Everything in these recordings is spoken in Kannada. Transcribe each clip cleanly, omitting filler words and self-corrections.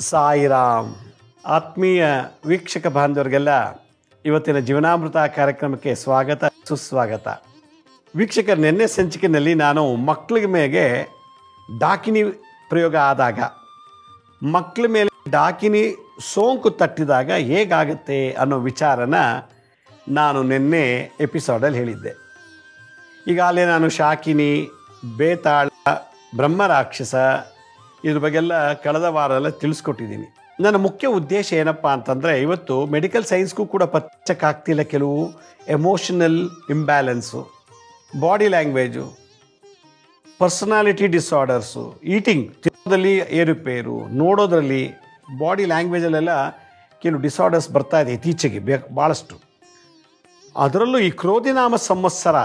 ಸಾಯಿರಾಮ್. ಆತ್ಮೀಯ ವೀಕ್ಷಕ ಬಾಂಧವರಿಗೆಲ್ಲ ಇವತ್ತಿನ ಜೀವನಾಮೃತ ಕಾರ್ಯಕ್ರಮಕ್ಕೆ ಸ್ವಾಗತ ಸುಸ್ವಾಗತ. ವೀಕ್ಷಕರ, ನಿನ್ನೆ ಸಂಚಿಕೆಯಲ್ಲಿ ನಾನು ಮಕ್ಕಳ ಮೇಲೆ ಡಾಕಿನಿ ಪ್ರಯೋಗ ಆದಾಗ, ಮಕ್ಕಳ ಮೇಲೆ ಡಾಕಿನಿ ಸೋಂಕು ತಟ್ಟಿದಾಗ ಹೇಗಾಗುತ್ತೆ ಅನ್ನೋ ವಿಚಾರನ ನಾನು ನಿನ್ನೆ ಎಪಿಸೋಡಲ್ಲಿ ಹೇಳಿದ್ದೆ. ಈಗಾಗಲೇ ನಾನು ಶಾಕಿನಿ, ಬೇತಾಳ, ಬ್ರಹ್ಮರಾಕ್ಷಸ ಇದ್ರ ಬಗ್ಗೆಲ್ಲ ಕಳೆದ ವಾರದಲ್ಲ ತಿಳಿಸ್ಕೊಟ್ಟಿದ್ದೀನಿ. ನನ್ನ ಮುಖ್ಯ ಉದ್ದೇಶ ಏನಪ್ಪ ಅಂತಂದರೆ, ಇವತ್ತು ಮೆಡಿಕಲ್ ಸೈನ್ಸ್ಗೂ ಕೂಡ ಪಚ್ಚಕ್ಕಾಗ್ತಿಲ್ಲ ಕೆಲವು emotional imbalance, body language, personality disorders, eating ತಿನ್ನೋದ್ರಲ್ಲಿ ಏರುಪೇರು, ನೋಡೋದ್ರಲ್ಲಿ ಬಾಡಿ ಲ್ಯಾಂಗ್ವೇಜಲ್ಲೆಲ್ಲ ಕೆಲವು ಡಿಸಾರ್ಡರ್ಸ್ ಬರ್ತಾ ಇದೆ ಇತ್ತೀಚೆಗೆ ಭಾಳಷ್ಟು. ಅದರಲ್ಲೂ ಈ ಕ್ರೋಧಿನಾಮ ಸಂವತ್ಸರ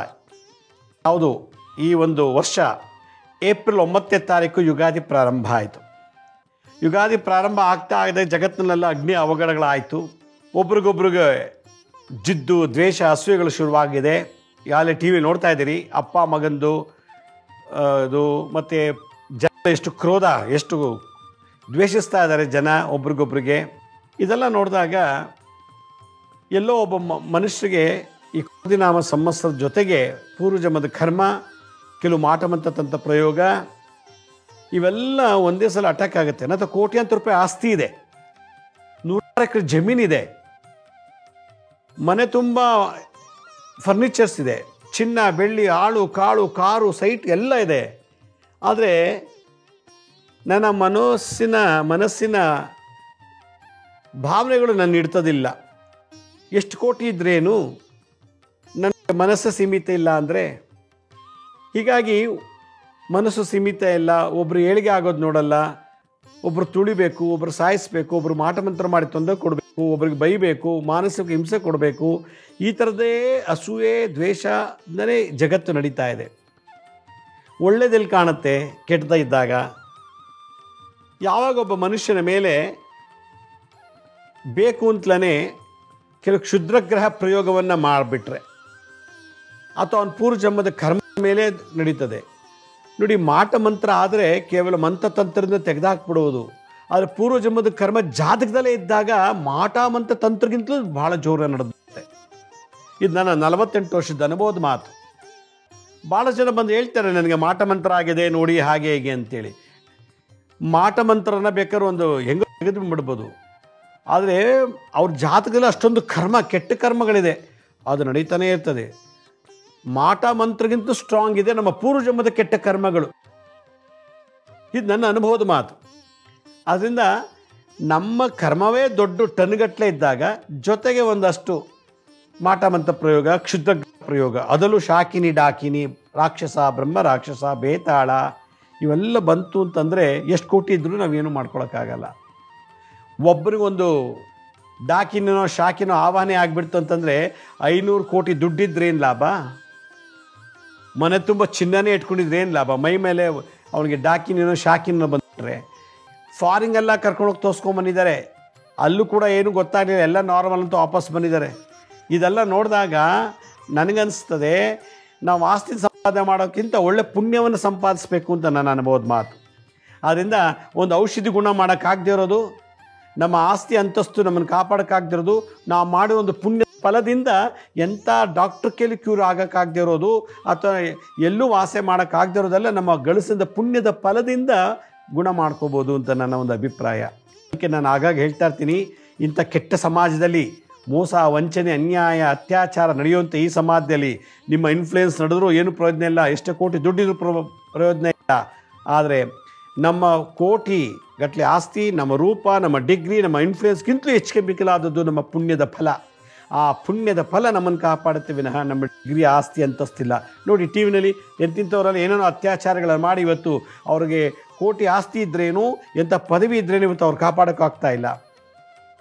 ಯಾವುದು, ಈ ಒಂದು ವರ್ಷ ಏಪ್ರಿಲ್ 9ನೇ ತಾರೀಕು ಯುಗಾದಿ ಪ್ರಾರಂಭ ಆಯಿತು. ಯುಗಾದಿ ಪ್ರಾರಂಭ ಆಗ್ತಾ ಇದೆ, ಜಗತ್ತಿನಲ್ಲೆಲ್ಲ ಅಗ್ನಿ ಅವಘಡಗಳಾಯಿತು. ಒಬ್ರಿಗೊಬ್ರಿಗೆ ಜಿದ್ದು, ದ್ವೇಷ, ಅಸೂಯೆಗಳು ಶುರುವಾಗಿದೆ. ಈಗಾಗಲೇ ಟಿ ವಿ ನೋಡ್ತಾ ಇದ್ದೀರಿ, ಅಪ್ಪ ಮಗಂದು ಇದು, ಮತ್ತು ಜನ ಎಷ್ಟು ಕ್ರೋಧ, ಎಷ್ಟು ದ್ವೇಷಿಸ್ತಾ ಇದ್ದಾರೆ ಜನ ಒಬ್ರಿಗೊಬ್ರಿಗೆ. ಇದೆಲ್ಲ ನೋಡಿದಾಗ ಎಲ್ಲೋ ಒಬ್ಬ ಮನುಷ್ಯರಿಗೆ ಈ ಕ್ರೋಧಿನಾಮ ಸಂವತ್ಸರದ ಜೊತೆಗೆ ಪೂರ್ವಜನ್ಮದ ಕರ್ಮ, ಕೆಲವು ಮಾಟಮಂತ್ರ ತಂತ್ರ ಪ್ರಯೋಗ, ಇವೆಲ್ಲ ಒಂದೇ ಸಲ ಅಟ್ಯಾಕ್ ಆಗುತ್ತೆ. ನನ್ನ ಕೋಟ್ಯಾಂತರ ರೂಪಾಯಿ ಆಸ್ತಿ ಇದೆ, 100 ಎಕರೆ ಜಮೀನಿದೆ, ಮನೆ ತುಂಬ ಫರ್ನಿಚರ್ಸ್ ಇದೆ, ಚಿನ್ನ ಬೆಳ್ಳಿ ಆಳು ಕಾಳು ಕಾರು ಸೈಟ್ ಎಲ್ಲ ಇದೆ. ಆದರೆ ನನ್ನ ಮನಸ್ಸಿನ ಭಾವನೆಗಳು ನನ್ನ ಇಡ್ತದಿಲ್ಲ. ಎಷ್ಟು ಕೋಟಿ ಇದ್ರೇನು, ನನ್ನ ಮನಸ್ಸು ಸೀಮಿತ ಇಲ್ಲ ಅಂದರೆ. ಹೀಗಾಗಿ ಮನಸ್ಸು ಸೀಮಿತ ಇಲ್ಲ, ಒಬ್ಬರು ಏಳಿಗೆ ಆಗೋದು ನೋಡಲ್ಲ, ಒಬ್ಬರು ತುಳಿಬೇಕು, ಒಬ್ಬರು ಸಾಯಿಸಬೇಕು, ಒಬ್ಬರು ಮಾಟಮಂತ್ರ ಮಾಡಿ ತೊಂದರೆ ಕೊಡಬೇಕು, ಒಬ್ರಿಗೆ ಬೈಬೇಕು, ಮಾನಸಿಕ ಹಿಂಸೆ ಕೊಡಬೇಕು, ಈ ಥರದ್ದೇ ಅಸೂಯೆ ದ್ವೇಷನೇ ಜಗತ್ತು ನಡೀತಾ ಇದೆ. ಒಳ್ಳೆಯದಲ್ಲಿ ಕಾಣುತ್ತೆ ಕೆಟ್ಟದ ಇದ್ದಾಗ. ಯಾವಾಗ ಒಬ್ಬ ಮನುಷ್ಯನ ಮೇಲೆ ಬೇಕು ಅಂತಲೇ ಕೆಲವು ಕ್ಷುದ್ರಗ್ರಹ ಪ್ರಯೋಗವನ್ನು ಮಾಡಿಬಿಟ್ರೆ, ಅಥವಾ ಅವನ ಪೂರ್ವಜನ್ಮದ ಕರ್ಮ ಮೇಲೆ ನಡೀತದೆ. ನೋಡಿ, ಮಾಟಮಂತ್ರ ಆದರೆ ಕೇವಲ ಮಂತ್ರತಂತ್ರದಿಂದ ತೆಗೆದಾಕ್ಬಿಡುವುದು. ಆದರೆ ಪೂರ್ವಜನ್ಮದ ಕರ್ಮ ಜಾತಕದಲ್ಲೇ ಇದ್ದಾಗ ಮಾಟ ಮಂತ್ರ ತಂತ್ರಗಿಂತಲೂ ಭಾಳ ಜೋರ ನಡೆದುತ್ತೆ. ಇದು ನನ್ನ 48 ವರ್ಷದ ಅನುಭವದ ಮಾತು. ಭಾಳ ಜನ ಬಂದು ಹೇಳ್ತಾರೆ ನನಗೆ ಮಾಟಮಂತ್ರ ಆಗಿದೆ ನೋಡಿ, ಹಾಗೆ ಹೇಗೆ ಅಂತೇಳಿ. ಮಾಟಮಂತ್ರನ ಬೇಕಾದ್ರೆ ಒಂದು ಹೆಂಗೋ ತೆಗೆದು ಬಿಡ್ಬೋದು, ಆದರೆ ಅವ್ರ ಜಾತಕದಲ್ಲಿ ಅಷ್ಟೊಂದು ಕರ್ಮ, ಕೆಟ್ಟ ಕರ್ಮಗಳಿದೆ, ಅದು ನಡೀತಾನೇ ಇರ್ತದೆ. ಮಾಟ ಮಂತ್ರಗಿಂತ ಸ್ಟ್ರಾಂಗ್ ಇದೆ ನಮ್ಮ ಪೂರ್ವಜನ್ಮದ ಕೆಟ್ಟ ಕರ್ಮಗಳು. ಇದು ನನ್ನ ಅನುಭವದ ಮಾತು. ಆದ್ದರಿಂದ ನಮ್ಮ ಕರ್ಮವೇ ದೊಡ್ಡ ಟನ್ಗಟ್ಟಲೆ ಇದ್ದಾಗ, ಜೊತೆಗೆ ಒಂದಷ್ಟು ಮಾಟ ಮಂತ್ರ ಪ್ರಯೋಗ, ಕ್ಷುದ್ರ ಪ್ರಯೋಗ, ಅದರಲ್ಲೂ ಶಾಕಿನಿ, ಡಾಕಿನಿ, ರಾಕ್ಷಸ, ಬ್ರಹ್ಮ ರಾಕ್ಷಸ, ಬೇತಾಳ ಇವೆಲ್ಲ ಬಂತು ಅಂತಂದರೆ ಎಷ್ಟು ಕೋಟಿ ಇದ್ರೂ ನಾವೇನು ಮಾಡ್ಕೊಳಕ್ಕಾಗಲ್ಲ. ಒಬ್ರಿಗೊಂದು ಡಾಕಿನೋ ಶಾಕಿನೋ ಆವಾಹನೆ ಆಗಿಬಿಡ್ತು ಅಂತಂದರೆ 500 ಕೋಟಿ ದುಡ್ಡಿದ್ರೇನು ಲಾಭ? ಮನೆ ತುಂಬ ಚಿನ್ನನೇ ಇಟ್ಕೊಂಡಿದ್ರೆ ಏನು ಲಾಭ? ಮೈ ಮೇಲೆ ಅವನಿಗೆ ಡಾಕಿನೋ ಶಾಕಿನೋ ಬಂದರೆ ಫಾರಿಂಗೆಲ್ಲ ಕರ್ಕೊಂಡೋಗಿ ತೋರಿಸ್ಕೊಂಬಂದಿದ್ದಾರೆ, ಅಲ್ಲೂ ಕೂಡ ಏನು ಗೊತ್ತಾಗಲಿಲ್ಲ, ಎಲ್ಲ ನಾರ್ಮಲ್ ಅಂತ ವಾಪಸ್ ಬಂದಿದ್ದಾರೆ. ಇದೆಲ್ಲ ನೋಡಿದಾಗ ನನಗನ್ನಿಸ್ತದೆ, ನಾವು ಆಸ್ತಿ ಸಂಪಾದನೆ ಮಾಡೋಕ್ಕಿಂತ ಒಳ್ಳೆ ಪುಣ್ಯವನ್ನು ಸಂಪಾದಿಸಬೇಕು ಅಂತ ನನ್ನ ಅನುಭವದ ಮಾತು. ಆದ್ದರಿಂದ ಒಂದು ಔಷಧಿ ಗುಣ ಮಾಡೋಕ್ಕಾಗದೇ ಇರೋದು, ನಮ್ಮ ಆಸ್ತಿ ಅಂತಸ್ತು ನಮ್ಮನ್ನು ಕಾಪಾಡೋಕ್ಕಾಗದಿರೋದು, ನಾವು ಮಾಡೋ ಒಂದು ಪುಣ್ಯ ಫಲದಿಂದ ಎಂಥ ಡಾಕ್ಟ್ರ್ ಕೇಳಿ ಕ್ಯೂರ್ ಆಗೋಕ್ಕಾಗದೇ ಇರೋದು, ಅಥವಾ ಎಲ್ಲೂ ವಾಸೆ ಮಾಡೋಕ್ಕಾಗದೇ ಇರೋದೆಲ್ಲ ನಮ್ಮ ಗಳಿಸಿದ ಪುಣ್ಯದ ಫಲದಿಂದ ಗುಣ ಮಾಡ್ಕೋಬೋದು ಅಂತ ನನ್ನ ಒಂದು ಅಭಿಪ್ರಾಯ. ಅದಕ್ಕೆ ನಾನು ಆಗಾಗ ಹೇಳ್ತಾ ಇರ್ತೀನಿ, ಇಂಥ ಕೆಟ್ಟ ಸಮಾಜದಲ್ಲಿ ಮೋಸ, ವಂಚನೆ, ಅನ್ಯಾಯ, ಅತ್ಯಾಚಾರ ನಡೆಯುವಂಥ ಈ ಸಮಾಜದಲ್ಲಿ ನಿಮ್ಮ ಇನ್ಫ್ಲೂಯೆನ್ಸ್ ನಡೆದರೂ ಏನು ಪ್ರಯೋಜನ ಇಲ್ಲ, ಎಷ್ಟು ಕೋಟಿ ದುಡ್ಡಿದ್ರೂ ಪ್ರಯೋಜನ ಇಲ್ಲ. ಆದರೆ ನಮ್ಮ ಕೋಟಿ ಗಟ್ಟಲೆ ಆಸ್ತಿ, ನಮ್ಮ ರೂಪ, ನಮ್ಮ ಡಿಗ್ರಿ, ನಮ್ಮ ಇನ್ಫ್ಲೂಯೆನ್ಸ್ಗಿಂತಲೂ ಹೆಚ್ಚಿಗೆ ಮಿಗಿಲಾದದ್ದು ನಮ್ಮ ಪುಣ್ಯದ ಫಲ. ಆ ಪುಣ್ಯದ ಫಲ ನಮ್ಮನ್ನು ಕಾಪಾಡುತ್ತೆ ವಿನಃ ನಮ್ಮ ಡಿಗ್ರಿ, ಆಸ್ತಿ, ಅಂತಸ್ತಿಲ್ಲ. ನೋಡಿ, ಟಿ ವಿನಲ್ಲಿ ಎಂತಿಂಥವರೆಲ್ಲ ಏನೇನೋ ಅತ್ಯಾಚಾರಗಳನ್ನು ಮಾಡಿ ಇವತ್ತು ಅವ್ರಿಗೆ ಕೋಟಿ ಆಸ್ತಿ ಇದ್ರೇನು, ಎಂಥ ಪದವಿ ಇದ್ರೇನು ಇವತ್ತು ಅವ್ರು ಕಾಪಾಡೋಕ್ಕಾಗ್ತಾ ಇಲ್ಲ.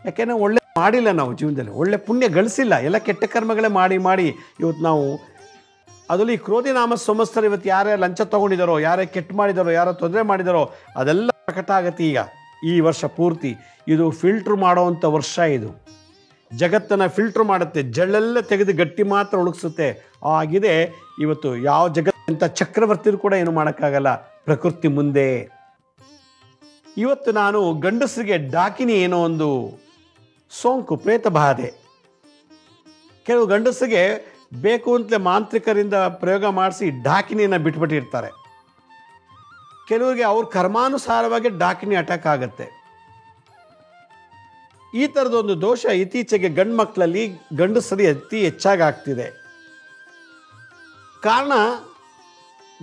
ಯಾಕೆಂದರೆ ಒಳ್ಳೆ ಮಾಡಿಲ್ಲ, ನಾವು ಜೀವನದಲ್ಲಿ ಒಳ್ಳೆ ಪುಣ್ಯ ಗಳಿಸಿಲ್ಲ, ಎಲ್ಲ ಕೆಟ್ಟ ಕರ್ಮಗಳೇ ಮಾಡಿ ಇವತ್ತು ನಾವು. ಅದರಲ್ಲಿ ಈ ಕ್ರೋಧಿನಾಮ ಸಂವತ್ಸರ ಇವತ್ತು ಯಾರೇ ಲಂಚ ತೊಗೊಂಡಿದ್ದಾರೋ, ಯಾರೇ ಕೆಟ್ಟ ಮಾಡಿದಾರೋ, ಯಾರೋ ತೊಂದರೆ ಮಾಡಿದಾರೋ ಅದೆಲ್ಲ ಪ್ರಕಟ ಆಗತ್ತೆ ಈಗ ಈ ವರ್ಷ ಪೂರ್ತಿ. ಇದು ಫಿಲ್ಟ್ರ್ ಮಾಡೋವಂಥ ವರ್ಷ. ಇದು ಜಗತ್ತನ್ನು ಫಿಲ್ಟ್ರ್ ಮಾಡುತ್ತೆ, ಜಳ್ಳೆಲ್ಲ ತೆಗೆದು ಗಟ್ಟಿ ಮಾತ್ರ ಉಳುಗಿಸುತ್ತೆ. ಆಗಿದೆ ಇವತ್ತು. ಯಾವ ಜಗತ್ತಿಂಥ ಚಕ್ರವರ್ತಿರು ಕೂಡ ಏನು ಮಾಡೋಕ್ಕಾಗಲ್ಲ ಪ್ರಕೃತಿ ಮುಂದೆ. ಇವತ್ತು ನಾನು ಗಂಡಸರಿಗೆ ಡಾಕಿನಿ ಏನೋ ಒಂದು ಸೋಂಕು, ಪ್ರೇತ ಬಾಧೆ. ಕೆಲವು ಗಂಡಸರಿಗೆ ಬೇಕು ಅಂತಲೇ ಮಾಂತ್ರಿಕರಿಂದ ಪ್ರಯೋಗ ಮಾಡಿಸಿ ಡಾಕಿನಿಯನ್ನು ಬಿಟ್ಬಿಟ್ಟಿರ್ತಾರೆ. ಕೆಲವರಿಗೆ ಅವ್ರ ಕರ್ಮಾನುಸಾರವಾಗಿ ಡಾಕಿನಿ ಅಟ್ಯಾಕ್ ಆಗುತ್ತೆ. ಈ ಥರದೊಂದು ದೋಷ ಇತ್ತೀಚೆಗೆ ಗಂಡು ಮಕ್ಕಳಲ್ಲಿ ಗಂಡಸರಿ ಅತಿ ಹೆಚ್ಚಾಗಿ ಆಗ್ತಿದೆ. ಕಾರಣ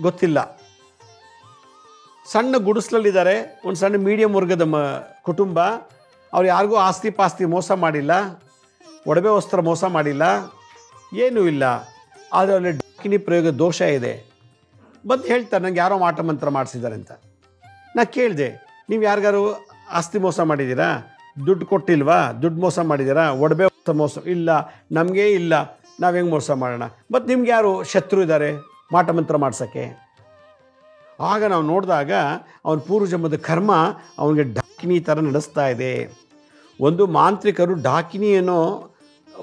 ಗೊತ್ತಿಲ್ಲ. ಸಣ್ಣ ಗುಡಿಸ್ಲಲ್ಲಿದ್ದಾರೆ, ಒಂದು ಸಣ್ಣ ಮೀಡಿಯಂ ವರ್ಗದ ಕುಟುಂಬ. ಅವ್ರು ಯಾರಿಗೂ ಆಸ್ತಿ ಪಾಸ್ತಿ ಮೋಸ ಮಾಡಿಲ್ಲ, ಒಡವೆ ವಸ್ತ್ರ ಮೋಸ ಮಾಡಿಲ್ಲ, ಏನೂ ಇಲ್ಲ. ಆದರೆ ಅಲ್ಲಿ ಡಾಕಿನಿ ಪ್ರಯೋಗ ದೋಷ ಇದೆ. ಬಂದು ಹೇಳ್ತಾರೆ, ನಂಗೆ ಯಾರೋ ಮಾಟ ಮಂತ್ರ ಮಾಡಿಸಿದ್ದಾರೆ ಅಂತ. ನಾ ಕೇಳಿದೆ, ನೀವು ಯಾರಿಗಾರು ಆಸ್ತಿ ಮೋಸ ಮಾಡಿದ್ದೀರಾ? ದುಡ್ಡು ಕೊಟ್ಟಿಲ್ವಾ? ದುಡ್ಡು ಮೋಸ ಮಾಡಿದ್ದೀರಾ? ಒಡವೆ ಮೋಸ ಇಲ್ಲ, ನಮಗೇ ಇಲ್ಲ, ನಾವು ಹೆಂಗೆ ಮೋಸ ಮಾಡೋಣ? ಮತ್ತು ನಿಮ್ಗೆ ಯಾರು ಶತ್ರು ಇದ್ದಾರೆ ಮಾಟ ಮಂತ್ರ ಮಾಡ್ಸೋಕ್ಕೆ? ಆಗ ನಾವು ನೋಡಿದಾಗ ಅವನ ಪೂರ್ವಜನ್ಮದ ಕರ್ಮ ಅವನಿಗೆ ಡಾಕಿನಿ ಥರ ನಡೆಸ್ತಾ ಇದೆ. ಒಂದು ಮಾಂತ್ರಿಕರು ಡಾಕಿನಿ ಅನ್ನೋ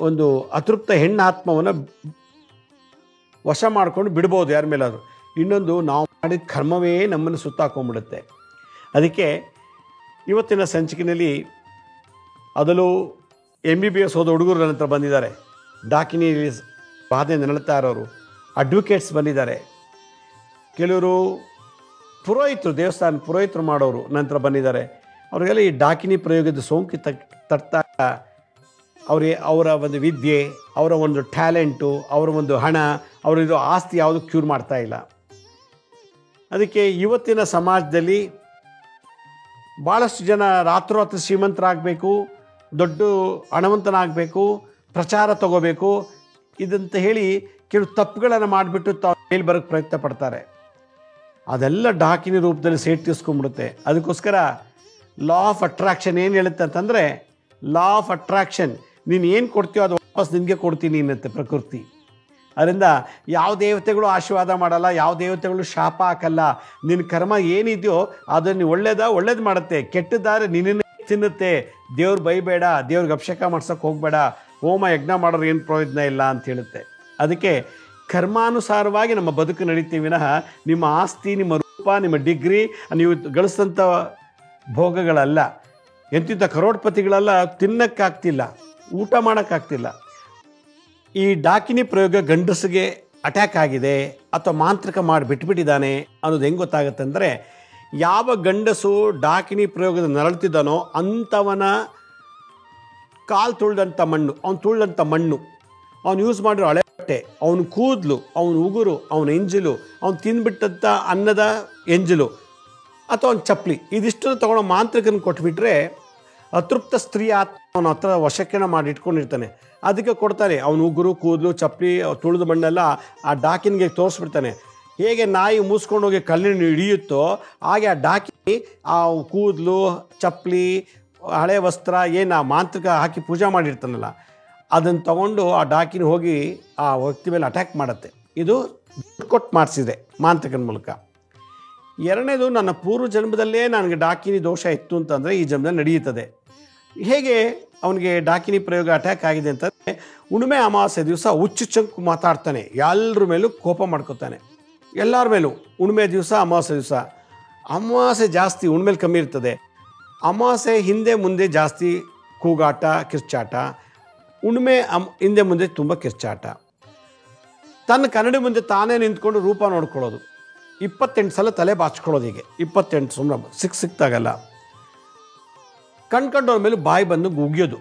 ಒಂದು ಅತೃಪ್ತ ಹೆಣ್ಣಾತ್ಮವನ್ನು ವಶ ಮಾಡಿಕೊಂಡು ಬಿಡ್ಬೋದು ಯಾರ ಮೇಲಾದರೂ. ಇನ್ನೊಂದು, ನಾವು ಮಾಡಿದ ಕರ್ಮವೇ ನಮ್ಮನ್ನು ಸುತ್ತಾಕೊಂಡ್ಬಿಡುತ್ತೆ. ಅದಕ್ಕೆ ಇವತ್ತಿನ ಸಂಚಿಕೆಯಲ್ಲಿ ಅದರಲ್ಲೂ MBBS ಹೋದ ಹುಡುಗರು ನನ್ನ ಹತ್ರ ಬಂದಿದ್ದಾರೆ. ಡಾಕಿನಿ ಬಾಧೆ ನರಳುತ್ತಾ ಇರೋರು, ಅಡ್ವೊಕೇಟ್ಸ್ ಬಂದಿದ್ದಾರೆ, ಕೆಲವರು ಪುರೋಹಿತರು, ದೇವಸ್ಥಾನ ಪುರೋಹಿತರು ಮಾಡೋರು ನಂತರ ಬಂದಿದ್ದಾರೆ. ಅವರಿಗೆಲ್ಲ ಈ ಡಾಕಿನಿ ಪ್ರಯೋಗದ ಸೋಂಕಿ ತಟ್ತಾ ಅವರ ಒಂದು ವಿದ್ಯೆ, ಅವರ ಒಂದು ಟ್ಯಾಲೆಂಟು, ಅವರ ಒಂದು ಹಣ, ಅವರಿರೋ ಆಸ್ತಿ ಯಾವುದು ಕ್ಯೂರ್ ಮಾಡ್ತಾ ಇಲ್ಲ. ಅದಕ್ಕೆ ಇವತ್ತಿನ ಸಮಾಜದಲ್ಲಿ ಭಾಳಷ್ಟು ಜನ ರಾತ್ರೋರಾತ್ರಿ ಶ್ರೀಮಂತರಾಗಬೇಕು, ದೊಡ್ಡ ಹಣವಂತನಾಗಬೇಕು, ಪ್ರಚಾರ ತಗೋಬೇಕು, ಇದಂತ ಹೇಳಿ ಕೆಲವು ತಪ್ಪುಗಳನ್ನು ಮಾಡಿಬಿಟ್ಟು ತಾವು ಮೇಲ್ ಬರೋಕ್ಕೆ ಪ್ರಯತ್ನ ಪಡ್ತಾರೆ. ಅದೆಲ್ಲ ಡಾಕಿನಿ ರೂಪದಲ್ಲಿ ಸೇರ್ತಿಸ್ಕೊಂಡ್ಬಿಡುತ್ತೆ. ಅದಕ್ಕೋಸ್ಕರ ಲಾ ಆಫ್ ಅಟ್ರಾಕ್ಷನ್ ಏನು ಹೇಳುತ್ತೆ ಅಂತಂದರೆ, ಲಾ ಆಫ್ ಅಟ್ರಾಕ್ಷನ್, ನೀನು ಏನು ಕೊಡ್ತೀಯೋ ಅದು ವಾಪಸ್ ನಿನಗೆ ಕೊಡ್ತೀನಿ ಅನ್ನತ್ತೆ ಪ್ರಕೃತಿ. ಅದರಿಂದ ಯಾವ ದೇವತೆಗಳು ಆಶೀರ್ವಾದ ಮಾಡಲ್ಲ, ಯಾವ ದೇವತೆಗಳು ಶಾಪ ಹಾಕಲ್ಲ. ನಿನ್ನ ಕರ್ಮ ಏನಿದೆಯೋ ಅದನ್ನು ಒಳ್ಳೇದು ಮಾಡುತ್ತೆ, ಕೆಟ್ಟದಾದ್ರೆ ನಿನ್ನನ್ನೇ ತಿನ್ನುತ್ತೆ. ದೇವ್ರು ಬೈಬೇಡ, ದೇವ್ರಿಗೆ ಅಭಿಷೇಕ ಮಾಡ್ಸೋಕೆ ಹೋಗಬೇಡ, ಹೋಮ ಯಜ್ಞ ಮಾಡೋರು ಏನು ಪ್ರಯೋಜನ ಇಲ್ಲ ಅಂತ ಹೇಳುತ್ತೆ. ಅದಕ್ಕೆ ಕರ್ಮಾನುಸಾರವಾಗಿ ನಮ್ಮ ಬದುಕು ನಡೀತೀವಿ ವಿನಃ ನಿಮ್ಮ ಆಸ್ತಿ, ನಿಮ್ಮ ರೂಪ, ನಿಮ್ಮ ಡಿಗ್ರಿ, ನೀವು ಗಳಿಸಿದಂಥ ಭೋಗಗಳಲ್ಲ. ಎಂತಿಂಥ ಕರೋಡ್ಪತಿಗಳೆಲ್ಲ ತಿನ್ನಕ್ಕಾಗ್ತಿಲ್ಲ, ಊಟ ಮಾಡೋಕ್ಕಾಗ್ತಿಲ್ಲ. ಈ ಡಾಕಿನಿ ಪ್ರಯೋಗ ಗಂಡಸಿಗೆ ಅಟ್ಯಾಕ್ ಆಗಿದೆ ಅಥವಾ ಮಾಂತ್ರಿಕ ಮಾಡಿ ಬಿಟ್ಬಿಟ್ಟಿದ್ದಾನೆ ಅನ್ನೋದು ಹೆಂಗೆ ಗೊತ್ತಾಗುತ್ತೆ ಅಂದರೆ, ಯಾವ ಗಂಡಸು ಡಾಕಿನಿ ಪ್ರಯೋಗದ ನರಳ್ತಿದ್ದಾನೋ ಅಂಥವನ ಕಾಲು ತುಳಿದಂಥ ಮಣ್ಣು, ಅವನು ಯೂಸ್ ಮಾಡಿರೋ ಹಳೆ ಬಟ್ಟೆ, ಅವನ ಕೂದಲು, ಅವನ ಉಗುರು, ಅವನ ಎಂಜಲು, ಅವನು ತಿಂದ್ಬಿಟ್ಟಂಥ ಅನ್ನದ ಎಂಜಲು ಅಥವಾ ಅವನ ಚಪ್ಪಲಿ, ಇದಿಷ್ಟನ್ನು ತೊಗೊಂಡು ಮಾಂತ್ರಿಕನ ಕೊಟ್ಬಿಟ್ರೆ ಅತೃಪ್ತ ಸ್ತ್ರೀ ಆತ್ಮ ಅವನ ಹತ್ರ ವಶಕ್ಕೆನ ಮಾಡಿ ಇಟ್ಕೊಂಡಿರ್ತಾನೆ. ಅದಕ್ಕೆ ಕೊಡ್ತಾನೆ. ಅವನ ಉಗುರು, ಕೂದಲು, ಚಪ್ಪಲಿ, ತುಳಿದ ಮಣ್ಣೆಲ್ಲ ಆ ಡಾಕಿನಿಗೆ ತೋರಿಸ್ಬಿಡ್ತಾನೆ. ಹೇಗೆ ನಾಯಿ ಮೂಸ್ಕೊಂಡೋಗಿ ಕಲ್ಲಿನ ಹಿಡಿಯುತ್ತೋ ಹಾಗೆ ಆ ಡಾಕಿನಿ ಆ ಕೂದಲು, ಚಪ್ಪಲಿ, ಹಳೆ ವಸ್ತ್ರ ಏನು ಆ ಮಾಂತ್ರಿಕ ಹಾಕಿ ಪೂಜೆ ಮಾಡಿರ್ತಾನಲ್ಲ ಅದನ್ನು ತಗೊಂಡು ಆ ಡಾಕಿನಿ ಹೋಗಿ ಆ ವ್ಯಕ್ತಿ ಮೇಲೆ ಅಟ್ಯಾಕ್ ಮಾಡುತ್ತೆ. ಇದು ಕೊಟ್ಟು ಮಾಡಿಸಿದೆ ಮಾಂತ್ರಿಕನ ಮೂಲಕ. ಎರಡನೇದು, ನನ್ನ ಪೂರ್ವ ಜನ್ಮದಲ್ಲೇ ನನಗೆ ಡಾಕಿನಿ ದೋಷ ಇತ್ತು ಅಂತಂದರೆ ಈ ಜನ್ಮದಲ್ಲಿ ನಡೆಯುತ್ತದೆ. ಹೇಗೆ ಅವನಿಗೆ ಡಾಕಿನಿ ಪ್ರಯೋಗ ಅಟ್ಯಾಕ್ ಆಗಿದೆ ಅಂತಂದರೆ, ಹುಣ್ಣಿಮೆ ಅಮಾವಾಸ್ಯೆ ದಿವಸ ಹುಚ್ಚುಚ್ಚಂಕು ಮಾತಾಡ್ತಾನೆ, ಎಲ್ಲರ ಮೇಲೂ ಕೋಪ ಮಾಡ್ಕೋತಾನೆ, ಎಲ್ಲರ ಮೇಲೂ. ಹುಣ್ಣಿಮೆ ದಿವಸ, ಅಮಾವಾಸ್ಯೆ ದಿವಸ, ಅಮಾವಾಸ್ಯೆ ಜಾಸ್ತಿ, ಹುಣ್ಣಿಮೆಲಿ ಕಮ್ಮಿ ಇರ್ತದೆ. ಅಮಾವಾಸ್ಯೆ ಹಿಂದೆ ಮುಂದೆ ಜಾಸ್ತಿ ಕೂಗಾಟ, ಕಿರ್ಚಾಟ. ಹುಣ್ಣಿಮೆ ಹಿಂದೆ ಮುಂದೆ ತುಂಬ ಕಿರ್ಚಾಟ. ತನ್ನ ಕನ್ನಡಿ ಮುಂದೆ ತಾನೇ ನಿಂತ್ಕೊಂಡು ರೂಪ ನೋಡ್ಕೊಳ್ಳೋದು, 28 ಸಲ ತಲೆ ಬಾಚ್ಕೊಳ್ಳೋದು. ಹೀಗೆ 28 ಸುಮ್ಮನೆ ಸಿಕ್ತಾಗಲ್ಲ. ಕಣ್ಕಂಡವ್ರ ಮೇಲೆ ಬಾಯಿ ಬಂದು ಉಗಿಯೋದು,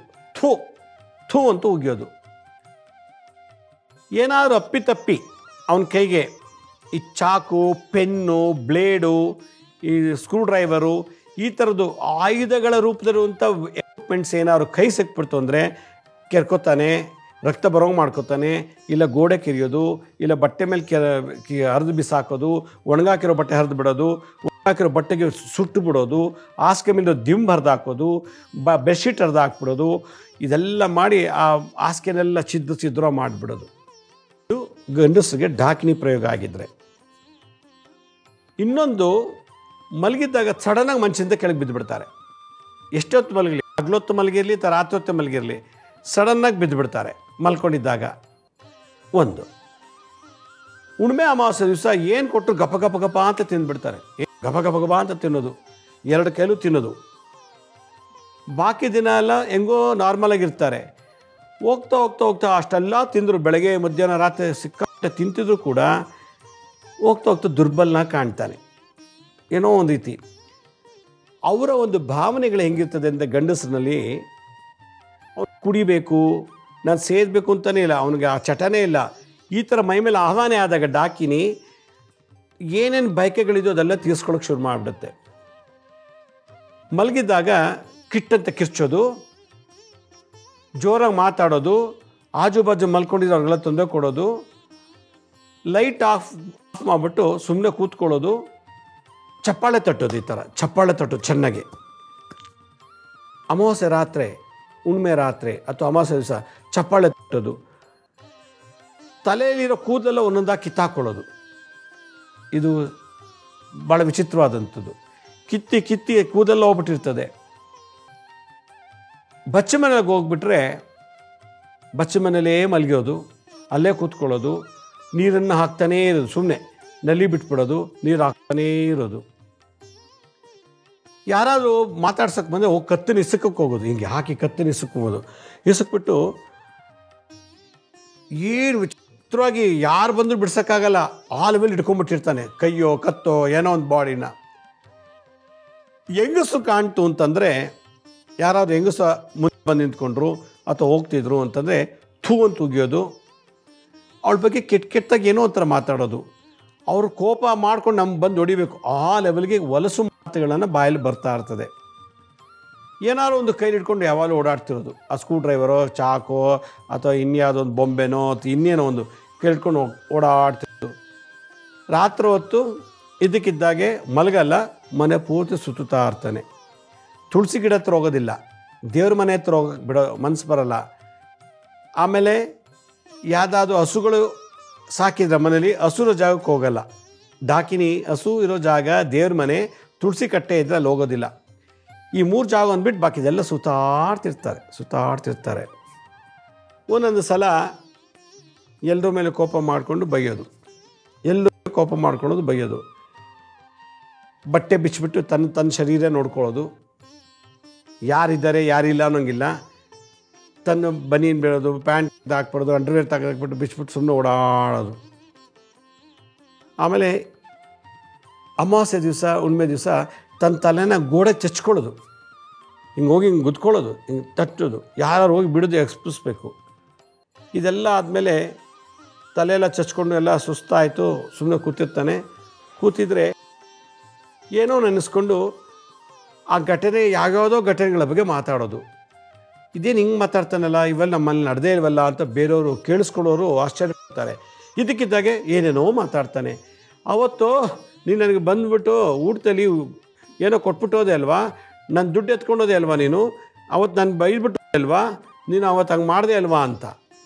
ಥೂ ಅಂತ ಉಗಿಯೋದು. ಏನಾದರೂ ಅಪ್ಪಿತಪ್ಪಿ ಅವನ ಕೈಗೆ ಈ ಚಾಕು, ಪೆನ್ನು, ಬ್ಲೇಡು, ಈ ಸ್ಕ್ರೂ ಡ್ರೈವರು, ಈ ಥರದ್ದು ಆಯುಧಗಳ ರೂಪದಲ್ಲಿರುವಂಥ ಎಕ್ವಿಪ್ಮೆಂಟ್ಸ್ ಏನಾದ್ರು ಕೈ ಸಿಕ್ಬಿಡ್ತು ಅಂದರೆ ಕೆರ್ಕೋತಾನೆ, ರಕ್ತ ಬರೋಂಗೆ ಮಾಡ್ಕೋತಾನೆ, ಇಲ್ಲ ಗೋಡೆ ಕೆರೆಯೋದು, ಇಲ್ಲ ಬಟ್ಟೆ ಮೇಲೆ ಹರಿದು ಬಿಸಾಕೋದು, ಒಣಗಾಕಿರೋ ಬಟ್ಟೆ ಹರಿದು ಬಿಡೋದು, ಒಣಗಾಕಿರೋ ಬಟ್ಟೆಗೆ ಸುಟ್ಟು ಬಿಡೋದು, ಹಾಸಿಗೆ ಮೇಲೆ ದಿಂಬು ಹರಿದು ಹಾಕೋದು, ಬೆಡ್ಶೀಟ್ ಹರಿದು ಹಾಕ್ಬಿಡೋದು, ಇದೆಲ್ಲ ಮಾಡಿ ಆ ಹಾಸಿಗೆನೆಲ್ಲ ಛಿದ್ರ ಮಾಡಿಬಿಡೋದು. ಇದು ಗಂಡಸಿಗೆ ಡಾಕಿನಿ ಪ್ರಯೋಗ ಆಗಿದ್ದರೆ. ಇನ್ನೊಂದು, ಮಲಗಿದ್ದಾಗ ಸಡನ್ನಾಗಿ ಮನುಷ್ಯಂತ ಕೆಳಗೆ ಬಿದ್ದುಬಿಡ್ತಾರೆ. ಎಷ್ಟೊತ್ತು ಮಲಗಲಿ, ಹಗಲೊತ್ತು ಮಲಗಿರಲಿ, ರಾತ್ರಿ ಹೊತ್ತು ಮಲಗಿರಲಿ, ಸಡನ್ನಾಗಿ ಬಿದ್ದುಬಿಡ್ತಾರೆ ಮಲ್ಕೊಂಡಿದ್ದಾಗ. ಒಂದು, ಹುಣ್ಣಿಮೆ ಅಮಾವಾಸ್ಯೆ ದಿವಸ ಏನು ಕೊಟ್ಟರು ಗಪ ಅಂತ ತಿಂದುಬಿಡ್ತಾರೆ. ಗಪ ಅಂತ ತಿನ್ನೋದು. 2 ಕೈಲೂ ತಿನ್ನೋದು. ಬಾಕಿ ದಿನ ಎಲ್ಲ ಹೆಂಗೋ ನಾರ್ಮಲಾಗಿರ್ತಾರೆ. ಹೋಗ್ತಾ ಹೋಗ್ತಾ ಹೋಗ್ತಾ ಅಷ್ಟೆಲ್ಲ ತಿಂದರು, ಬೆಳಗ್ಗೆ ಮಧ್ಯಾಹ್ನ ರಾತ್ರಿ ಸಿಕ್ಕಾಪಟ್ಟೆ ತಿಂತಿದ್ರು ಕೂಡ ಹೋಗ್ತಾ ಹೋಗ್ತಾ ದುರ್ಬಲನ ಕಾಣ್ತಾನೆ. ಏನೋ ಒಂದು ರೀತಿ ಅವರ ಒಂದು ಭಾವನೆಗಳು ಹೆಂಗಿರ್ತದೆ ಅಂತ ಗಂಡಸರಲ್ಲಿ, ಅವ್ನು ಕುಡಿಬೇಕು, ನಾನು ಸೇದಬೇಕು ಅಂತಲೇ ಇಲ್ಲ, ಅವನಿಗೆ ಆ ಚಟನೇ ಇಲ್ಲ. ಈ ಥರ ಮೈ ಮೇಲೆ ಆಹ್ವಾನ ಆದಾಗ ಡಾಕಿನಿ ಏನೇನು ಬಯಕೆಗಳಿದೋ ಅದೆಲ್ಲ ತೀರಿಸ್ಕೊಳ್ಳೋಕೆ ಶುರು ಮಾಡಿಬಿಡುತ್ತೆ. ಮಲಗಿದ್ದಾಗ ಕಿಟ್ಟಂತ ಕಿರ್ಚೋದು, ಜೋರಾಗಿ ಮಾತಾಡೋದು, ಆಜು ಬಾಜು ಮಲ್ಕೊಂಡಿದ್ದು ಅವ್ರಿಗೆಲ್ಲ ತೊಂದರೆ ಕೊಡೋದು, ಲೈಟ್ ಆಫ್ ಮಾಡಿಬಿಟ್ಟು ಸುಮ್ಮನೆ ಕೂತ್ಕೊಳ್ಳೋದು, ಚಪ್ಪಾಳೆ ತಟ್ಟೋದು. ಈ ಥರ ಚಪ್ಪಾಳೆ ತಟ್ಟೋದು ಚೆನ್ನಾಗಿ. ಅಮಾವಾಸ್ಯೆ ರಾತ್ರಿ, ಹುಣ್ಣಿಮೆ ರಾತ್ರಿ ಅಥವಾ ಅಮಾವಾಸ್ಯೆ ದಿವಸ ಚಪ್ಪಾಳೆ ತಟ್ಟೋದು. ತಲೆಯಲ್ಲಿರೋ ಕೂದಲೆಲ್ಲ ಒಂದೊಂದಾಗಿ ಕಿತ್ತಾಕೊಳ್ಳೋದು. ಇದು ಭಾಳ ವಿಚಿತ್ರವಾದಂಥದ್ದು. ಕಿತ್ತಿ ಕಿತ್ತಿ ಕೂದಲೆಲ್ಲ ಹೋಗ್ಬಿಟ್ಟಿರ್ತದೆ. ಬಚ್ಚ ಮನೆಗೆ ಹೋಗ್ಬಿಟ್ರೆ ಬಚ್ಚ ಮನೇಲೇ ಮಲಗೋದು, ಅಲ್ಲೇ ಕೂತ್ಕೊಳ್ಳೋದು, ನೀರನ್ನು ಹಾಕ್ತಾನೇ ಇರೋದು, ಸುಮ್ಮನೆ ನಲ್ಲಿ ಬಿಟ್ಬಿಡೋದು, ನೀರು ಹಾಕ್ತಾನೇ ಇರೋದು. ಯಾರಾದರೂ ಮಾತಾಡ್ಸೋಕ್ಕೆ ಬಂದರೆ ಹೋಗಿ ಕತ್ತಿನ ಇಸಕ್ಕಕ್ಕೆ ಹೋಗೋದು, ಹಿಂಗೆ ಹಾಕಿ ಕತ್ತಿನ ಇಸಕ್ಕೋಗೋದು. ಇಸಕ್ಬಿಟ್ಟು ಏನು ವಿಚಿತ್ರವಾಗಿ ಯಾರು ಬಂದರೂ ಬಿಡ್ಸೋಕ್ಕಾಗಲ್ಲ, ಆ ಲೆವೆಲ್ ಇಟ್ಕೊಂಡ್ಬಿಟ್ಟಿರ್ತಾನೆ, ಕೈಯೋ ಕತ್ತೋ ಏನೋ ಒಂದು ಬಾಡಿನ. ಹೆಂಗಸು ಕಾಣ್ತು ಅಂತಂದರೆ, ಯಾರಾದರೂ ಹೆಂಗಸ ಮುಂದೆ ಬಂದು ನಿಂತ್ಕೊಂಡ್ರು ಅಥವಾ ಹೋಗ್ತಿದ್ರು ಅಂತಂದರೆ ಥೂ ಅಂತ ಉಗಿಯೋದು, ಅವಳ ಬಗ್ಗೆ ಕೆಟ್ಟಾಗಿ ಏನೋ ಒಂಥರ ಮಾತಾಡೋದು, ಅವರು ಕೋಪ ಮಾಡ್ಕೊಂಡು ನಮ್ಗೆ ಬಂದು ಹೊಡಿಬೇಕು, ಆ ಲೆವೆಲ್ಗೆ ಹೊಲಸು ಮಾತುಗಳನ್ನು ಬಾಯಲ್ಲಿ ಬರ್ತಾ ಇರ್ತದೆ. ಏನಾದ್ರು ಒಂದು ಕೈಲಿ ಇಟ್ಕೊಂಡು ಯಾವಾಗಲೂ ಓಡಾಡ್ತಿರೋದು, ಆ ಸ್ಕ್ರೂ ಡ್ರೈವರೋ ಚಾಕೋ ಅಥವಾ ಇನ್ಯಾವುದೊಂದು ಬೊಂಬೆನೋ ಅಥವಾ ಇನ್ನೇನೋ ಒಂದು ಕೈ ಇಟ್ಕೊಂಡು ಓಡಾಡ್ತಿರೋದು. ರಾತ್ರಿ ಹೊತ್ತು ಇದಕ್ಕಿದ್ದಾಗೆ ಮಲಗಲ್ಲ, ಮನೆ ಪೂರ್ತಿ ಸುತ್ತುತ್ತಾ ಇರ್ತಾನೆ. ತುಳಸಿ ಗಿಡ ಹತ್ರ ಹೋಗೋದಿಲ್ಲ, ದೇವ್ರ ಮನೆ ಹತ್ರ ಬಿಡೋ ಮನಸ್ಸು ಬರಲ್ಲ. ಆಮೇಲೆ ಯಾವುದಾದ್ರು ಹಸುಗಳು ಸಾಕಿದ್ರೆ ಮನೇಲಿ ಹಸುರ ಜಾಗಕ್ಕೆ ಹೋಗಲ್ಲ. ಡಾಕಿನಿ ಹಸು ಇರೋ ಜಾಗ, ದೇವ್ರ ಮನೆ, ತುಳಸಿ ಕಟ್ಟೆ ಇದ್ರೆ ಅಲ್ಲಿ ಹೋಗೋದಿಲ್ಲ. ಈ 3 ಜಾಗ ಅಂದ್ಬಿಟ್ಟು ಬಾಕಿದೆಲ್ಲ ಸುತ್ತಾಡ್ತಿರ್ತಾರೆ. ಒಂದೊಂದು ಸಲ ಎಲ್ಲರ ಮೇಲೆ ಕೋಪ ಮಾಡಿಕೊಂಡು ಬೈಯೋದು, ಎಲ್ಲರೂ ಕೋಪ ಮಾಡ್ಕೊಳ್ಳೋದು, ಬೈಯೋದು. ಬಟ್ಟೆ ಬಿಚ್ಚಿಬಿಟ್ಟು ತನ್ನ ಶರೀರ ನೋಡ್ಕೊಳ್ಳೋದು, ಯಾರಿದ್ದಾರೆ ಯಾರಿಲ್ಲ ಅನ್ನೋಂಗಿಲ್ಲ. ತನ್ನ ಬನೀನ್ ಬೀಳೋದು, ಪ್ಯಾಂಟ್ ಹಾಕ್ಬಿಡೋದು, ಅಂಡರ್ವೇರ್ ತೆಗೆದಾಕ್ಬಿಟ್ಟು ಬಿಚ್ಚಿಬಿಟ್ಟು ಸುಮ್ಮನೆ ಓಡಾಡೋದು. ಆಮೇಲೆ ಅಮಾವಾಸ್ಯೆ ದಿವಸ, ಹುಣ್ಣಿಮೆ ದಿವಸ ತನ್ನ ತಲೆನ ಗೋಡೆ ಚಚ್ಕೊಳ್ಳೋದು, ಹಿಂಗೆ ಹೋಗಿ ಹಿಂಗೆ ಗುದ್ಕೊಳ್ಳೋದು, ಹಿಂಗೆ ತಟ್ಟೋದು, ಯಾರು ಹೋಗಿ ಬಿಡೋದು, ಎಕ್ಸ್ಪಿಸ್ಬೇಕು. ಇದೆಲ್ಲ ಆದಮೇಲೆ ತಲೆಯೆಲ್ಲ ಚಚ್ಕೊಂಡು ಎಲ್ಲ ಸುಸ್ತಾಯಿತು, ಸುಮ್ಮನೆ ಕೂತಿರ್ತಾನೆ. ಕೂತಿದ್ರೆ ಏನೋ ನೆನೆಸ್ಕೊಂಡು ಆ ಘಟನೆ, ಯಾವ್ಯಾವುದೋ ಘಟನೆಗಳ ಬಗ್ಗೆ ಮಾತಾಡೋದು. ಇದೇನು ಹಿಂಗೆ ಮಾತಾಡ್ತಾನಲ್ಲ, ಇವೆಲ್ಲ ನಮ್ಮಲ್ಲಿ ನಡೆದೇ ಇಲ್ವಲ್ಲ ಅಂತ ಬೇರೆಯವರು ಕೇಳಿಸ್ಕೊಳ್ಳೋರು ಆಶ್ಚರ್ಯಪಡ್ತಾರೆ. ಇದಕ್ಕಿದ್ದಾಗೆ ಏನೇನೋ ಮಾತಾಡ್ತಾನೆ. ಅವತ್ತು ನೀನು ನನಗೆ ಬಂದುಬಿಟ್ಟು ಊಟದಲ್ಲಿ ಏನೋ ಕೊಟ್ಬಿಟ್ಟೋದೆ ಅಲ್ವಾ, ನನ್ನ ದುಡ್ಡು ಎತ್ಕೊಂಡೋದೆ ಅಲ್ವಾ ನೀನು, ಅವತ್ತು ನಾನು ಬೈದ್ಬಿಟ್ಟು ಅಲ್ವಾ ನೀನು, ಅವತ್ತು ಹಂಗೆ ಮಾಡಿದೆ ಅಲ್ವಾ ಅಂತ.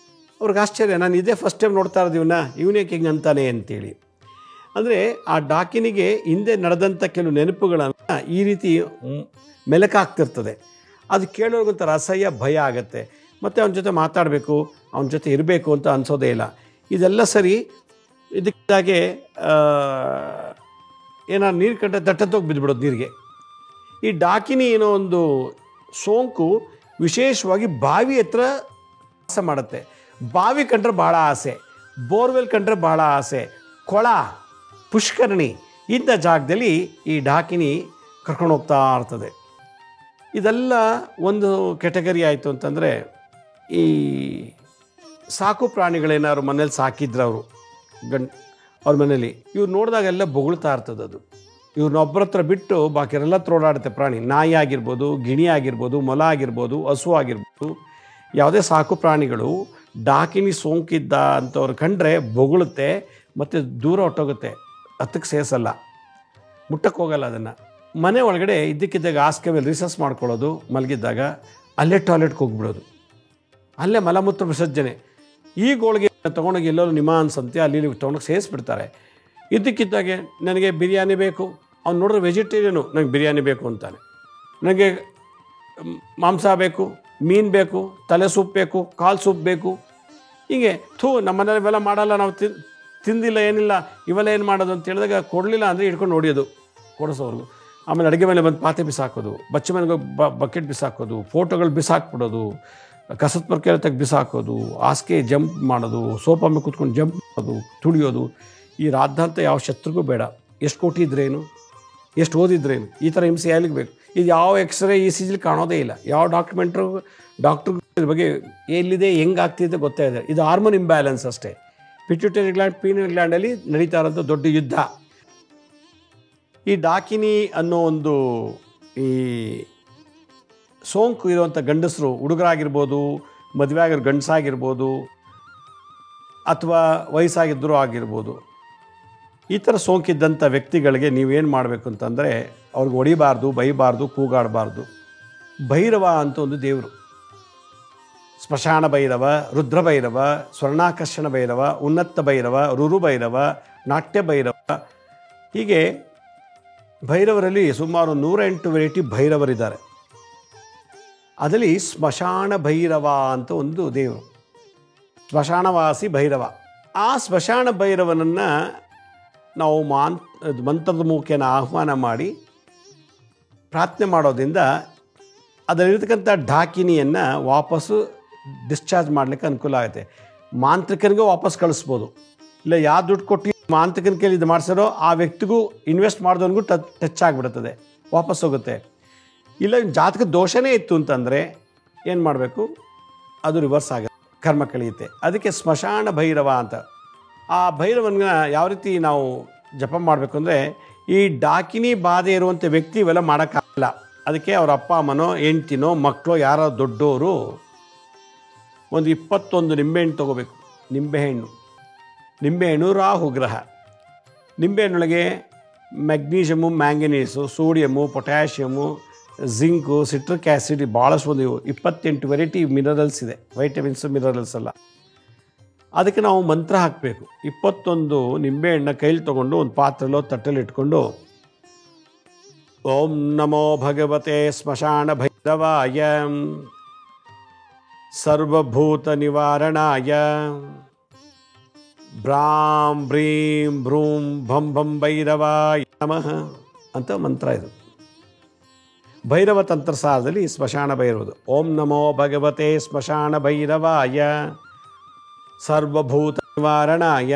ಅವ್ರಿಗೆ ಆಶ್ಚರ್ಯ, ನಾನು ಇದೇ ಫಸ್ಟ್ ಟೈಮ್ ನೋಡ್ತಾ ಇರೋದು ಇವನೇಕೆ ಹಿಂಗೆ ಅಂತಾನೆ ಅಂತೇಳಿ. ಅಂದರೆ ಆ ಡಾಕಿನಿಗೆ ಹಿಂದೆ ನಡೆದಂಥ ಕೆಲವು ನೆನಪುಗಳನ್ನು ಈ ರೀತಿ ಮೆಲಕಾಗ್ತಿರ್ತದೆ. ಅದು ಕೇಳೋರ್ಗಂತ ಅಸಹ್ಯ, ಭಯ ಆಗುತ್ತೆ. ಮತ್ತು ಅವನ ಜೊತೆ ಮಾತಾಡಬೇಕು, ಅವನ ಜೊತೆ ಇರಬೇಕು ಅಂತ ಅನಿಸೋದೇ ಇಲ್ಲ. ಇದೆಲ್ಲ ಸರಿ. ಇದಕ್ಕಾಗೆ ಏನಾರು ನೀರು ಕಂಡ್ರೆ ದಟ್ಟತ್ತೋಗಿ ಬಿದ್ದುಬಿಡೋದು ನೀರಿಗೆ. ಈ ಡಾಕಿನಿ ಏನೋ ಒಂದು ಸೋಂಕು ವಿಶೇಷವಾಗಿ ಬಾವಿ ಹತ್ರ ವಾಸ ಮಾಡುತ್ತೆ. ಬಾವಿ ಕಂಡ್ರೆ ಭಾಳ ಆಸೆ, ಬೋರ್ವೆಲ್ ಕಂಡ್ರೆ ಭಾಳ ಆಸೆ, ಕೊಳ, ಪುಷ್ಕರಣಿ ಇಂಥ ಜಾಗದಲ್ಲಿ ಈ ಡಾಕಿನಿ ಕರ್ಕೊಂಡು ಹೋಗ್ತಾ ಇರ್ತದೆ. ಇದೆಲ್ಲ ಒಂದು ಕೆಟಗರಿ ಆಯಿತು ಅಂತಂದರೆ, ಈ ಸಾಕು ಪ್ರಾಣಿಗಳೇನಾದ್ರು ಮನೇಲಿ ಸಾಕಿದ್ರೆ ಅವರು ಅವ್ರ ಮನೇಲಿ, ಇವ್ರು ನೋಡಿದಾಗೆಲ್ಲ ಬೊಗಳ್ತಾ ಇರ್ತದೆ. ಅದು ಇವ್ರನ್ನೊಬ್ಬರ ಹತ್ರ ಬಿಟ್ಟು ಬಾಕಿರೆಲ್ಲ ಹತ್ರ ಓಡಾಡುತ್ತೆ ಪ್ರಾಣಿ. ನಾಯಿ ಆಗಿರ್ಬೋದು, ಗಿಣಿ ಆಗಿರ್ಬೋದು, ಮೊಲ ಆಗಿರ್ಬೋದು, ಹಸು ಆಗಿರ್ಬೋದು, ಯಾವುದೇ ಸಾಕು ಪ್ರಾಣಿಗಳು ಡಾಕಿನಿ ಸೋಂಕಿದ್ದ ಅಂಥವ್ರು ಕಂಡ್ರೆ ಬೊಗಳುತ್ತೆ ಮತ್ತು ದೂರ ಹೊಟ್ಟೋಗುತ್ತೆ, ಹತ್ತಕ್ಕೆ ಸೇರಿಸಲ್ಲ, ಮುಟ್ಟಕ್ಕೆ ಹೋಗಲ್ಲ. ಅದನ್ನು ಮನೆ ಒಳಗಡೆ ಇದ್ದಕ್ಕಿದ್ದಾಗ ಹಾಸಿಗೆ ಮೇಲೆ ರಿಸರ್ಚ್ ಮಾಡ್ಕೊಳ್ಳೋದು, ಮಲಗಿದ್ದಾಗ ಅಲ್ಲೇ ಟಾಯ್ಲೆಟ್ಗೆ ಹೋಗ್ಬಿಡೋದು, ಅಲ್ಲೇ ಮಲಮೂತ್ರ ವಿಸರ್ಜನೆ. ಈ ಗೋಳಿಗೆ ತೊಗೊಂಡೋಗಿ ಎಲ್ಲರೂ ನಿಮಾನ್ಸ್ ಅಂತ ಅಲ್ಲಿ ತೊಗೊಂಡೋಗಿ ಸೇರಿಸ್ಬಿಡ್ತಾರೆ. ಇದ್ದಕ್ಕಿದ್ದಾಗೆ ನನಗೆ ಬಿರಿಯಾನಿ ಬೇಕು, ಅವ್ನು ನೋಡಿದ್ರೆ ವೆಜಿಟೇರಿಯನು, ನನಗೆ ಬಿರಿಯಾನಿ ಬೇಕು ಅಂತಾನೆ. ನನಗೆ ಮಾಂಸ ಬೇಕು, ಮೀನು ಬೇಕು, ತಲೆ ಸೂಪ್ ಬೇಕು, ಕಾಲು ಸೂಪ್ ಬೇಕು. ಹೀಗೆ ನಮ್ಮ ಮನೇಲಿ ಇವೆಲ್ಲ ಮಾಡಲ್ಲ, ನಾವು ತಿಂದಿಲ್ಲ, ಏನಿಲ್ಲ, ಇವೆಲ್ಲ ಏನು ಮಾಡೋದು ಅಂತ ಹೇಳಿದಾಗ ಕೊಡಲಿಲ್ಲ ಅಂದರೆ ಹಿಡ್ಕೊಂಡು ಹೊಡಿಯೋದು ಕೊಡಿಸೋರ್ಗು. ಆಮೇಲೆ ಅಡುಗೆ ಮೇಲೆ ಬಂದು ಪಾತ್ರೆ ಬಿಸಾಕೋದು, ಬಚ್ಚೆ ಮನೆಗೆ ಬಕೆಟ್ ಬಿಸಾಕೋದು, ಫೋಟೋಗಳು ಬಿಸಾಕ್ಬಿಡೋದು, ಕಸದ ಪರ್ಕೆ ತೆಗೆದು ಬಿಸಾಕೋದು, ಹಾಸಿಗೆ ಜಂಪ್ ಮಾಡೋದು, ಸೋಫಾ ಮೇಲೆ ಕೂತ್ಕೊಂಡು ಜಂಪ್ ಮಾಡೋದು, ತುಳಿಯೋದು. ಈ ರಾದ್ಧಾಂತ ಯಾವ ಶತ್ರುಗೂ ಬೇಡ. ಎಷ್ಟು ಕೋಟಿ ಇದ್ರೇನು, ಎಷ್ಟು ಓದಿದ್ರೇನು, ಈ ಥರ ಹಿಂಸೆ ಯಾರಿಗೆ ಬೇಕು? ಇದು ಯಾವ ಎಕ್ಸ್ರೇ ಈ ಸಿ ಜಿಲಿ ಕಾಣೋದೇ ಇಲ್ಲ. ಯಾವ ಡಾಕ್ಟ್ರ್ ಬಗ್ಗೆ ಎಲ್ಲಿದೆ, ಹೆಂಗೆ ಆಗ್ತಿದೆ ಗೊತ್ತೇ ಇದೆ. ಇದು ಹಾರ್ಮೋನ್ ಇಂಬ್ಯಾಲೆನ್ಸ್ ಅಷ್ಟೇ. ಪಿಟ್ಯೂಟರಿ ಗ್ಲ್ಯಾಂಡ್, ಪೀನಿಯಲ್ ಗ್ಲ್ಯಾಂಡಲ್ಲಿ ನಡೀತಾ ಇರೋಂಥ ದೊಡ್ಡ ಯುದ್ಧ. ಈ ಡಾಕಿನಿ ಅನ್ನೋ ಒಂದು ಈ ಸೋಂಕು ಇರುವಂಥ ಗಂಡಸರು, ಹುಡುಗರಾಗಿರ್ಬೋದು, ಮದುವೆ ಆಗಿರೋ ಗಂಡಸಾಗಿರ್ಬೋದು, ಅಥವಾ ವಯಸ್ಸಾಗಿದ್ದರೂ ಆಗಿರ್ಬೋದು, ಈ ಥರ ಸೋಂಕಿದ್ದಂಥ ವ್ಯಕ್ತಿಗಳಿಗೆ ನೀವೇನು ಮಾಡಬೇಕು ಅಂತಂದರೆ ಅವ್ರಿಗೆ ಹೊಡಿಬಾರ್ದು, ಬೈಬಾರ್ದು, ಕೂಗಾಡಬಾರ್ದು. ಭೈರವ ಅಂತ ಒಂದು ದೇವರು, ಸ್ಮಶಾನ ಭೈರವ, ರುದ್ರ ಭೈರವ, ಸ್ವರ್ಣಾಕರ್ಷಣ ಭೈರವ, ಉನ್ನತ ಭೈರವ, ರುರು ಭೈರವ, ನಾಟ್ಯ ಭೈರವ, ಹೀಗೆ ಭೈರವರಲ್ಲಿ ಸುಮಾರು 108 ವೆರೈಟಿ ಭೈರವರಿದ್ದಾರೆ. ಅದರಲ್ಲಿ ಸ್ಮಶಾನ ಭೈರವ ಅಂತ ಒಂದು ದೇವರು, ಸ್ಮಶಾನವಾಸಿ ಭೈರವ. ಆ ಸ್ಮಶಾನ ಭೈರವನನ್ನು ನಾವು ಮಂತ್ರದ ಮುಖೇನ ಆಹ್ವಾನ ಮಾಡಿ ಪ್ರಾರ್ಥನೆ ಮಾಡೋದ್ರಿಂದ ಅದರಲ್ಲಿರ್ತಕ್ಕಂಥ ಡಾಕಿನಿಯನ್ನು ವಾಪಸ್ಸು ಡಿಸ್ಚಾರ್ಜ್ ಮಾಡಲಿಕ್ಕೆ ಅನುಕೂಲ ಆಗುತ್ತೆ. ಮಾಂತ್ರಿಕನಿಗೂ ವಾಪಸ್ ಕಳಿಸ್ಬೋದು. ಇಲ್ಲ ಯಾವ ದುಡ್ಡು ಕೊಟ್ಟು ಮಾಂತ್ರಿಕನ ಕೈಲಿ ಇದು ಮಾಡಿಸಿರೋ ಆ ವ್ಯಕ್ತಿಗೂ ಇನ್ವೆಸ್ಟ್ ಮಾಡಿದವನಿಗೂ ಟಚ್ ಆಗಿಬಿಡುತ್ತದೆ, ವಾಪಸ್ ಹೋಗುತ್ತೆ. ಇಲ್ಲ ಜಾತಕ ದೋಷನೇ ಇತ್ತು ಅಂತಂದರೆ ಏನು ಮಾಡಬೇಕು, ಅದು ರಿವರ್ಸ್ ಆಗುತ್ತೆ, ಕರ್ಮ ಕಳೆಯುತ್ತೆ. ಅದಕ್ಕೆ ಸ್ಮಶಾನ ಭೈರವ ಅಂತ. ಆ ಭೈರವನ ಯಾವ ರೀತಿ ನಾವು ಜಪ ಮಾಡಬೇಕು ಅಂದರೆ, ಈ ಡಾಕಿನಿ ಬಾಧೆ ಇರುವಂಥ ವ್ಯಕ್ತಿ ಇವೆಲ್ಲ ಮಾಡೋಕ್ಕಾಗಲ್ಲ. ಅದಕ್ಕೆ ಅವ್ರ ಅಪ್ಪ ಅಮ್ಮನೋ ಹೆಂಡ್ತಿನೋ ಮಕ್ಕಳು ಯಾರೋ ದೊಡ್ಡವರು ಒಂದು 21 ನಿಂಬೆಹಣ್ಣು ತೊಗೋಬೇಕು. ನಿಂಬೆಹಣ್ಣು ರಾಹು ಗ್ರಹ. ನಿಂಬೆಹಣ್ಣೊಳಗೆ magnesium, manganese, sodium, potassium, zinc, citric acid, ಭಾಳಷ್ಟು ಒಂದು 28 ವೆರೈಟಿ ಮಿನರಲ್ಸ್ ಇದೆ, ವೈಟಮಿನ್ಸು ಮಿನರಲ್ಸ್ ಎಲ್ಲ. ಅದಕ್ಕೆ ನಾವು ಮಂತ್ರ ಹಾಕಬೇಕು. 21 ನಿಂಬೆಹಣ್ಣ ಕೈಲಿ ತೊಗೊಂಡು ಒಂದು ಪಾತ್ರೆಲೋ ತಟ್ಟೆಲಿ ಇಟ್ಕೊಂಡು, ಓಂ ನಮೋ ಭಗವತೆ ಸ್ಮಶಾನ ಭೈರವಾಯ ಸರ್ವಭೂತ ನಿವಾರಣಾಯ ಬ್ರಾಂ ಬ್ರೀಂ ಭ್ರೂಂ ಭಂ ಭಂ ಭೈರವಾಯ ನಮಃ ಅಂತ ಮಂತ್ರ ಇದು. ಭೈರವ ತಂತ್ರಸಾರದಲ್ಲಿ ಸ್ಮಶಾನ ಭೈರವದು. ಓಂ ನಮೋ ಭಗವತೆ ಸ್ಮಶಾನ ಭೈರವಾಯ ಸರ್ವಭೂತ ನಿವಾರಣಾಯ.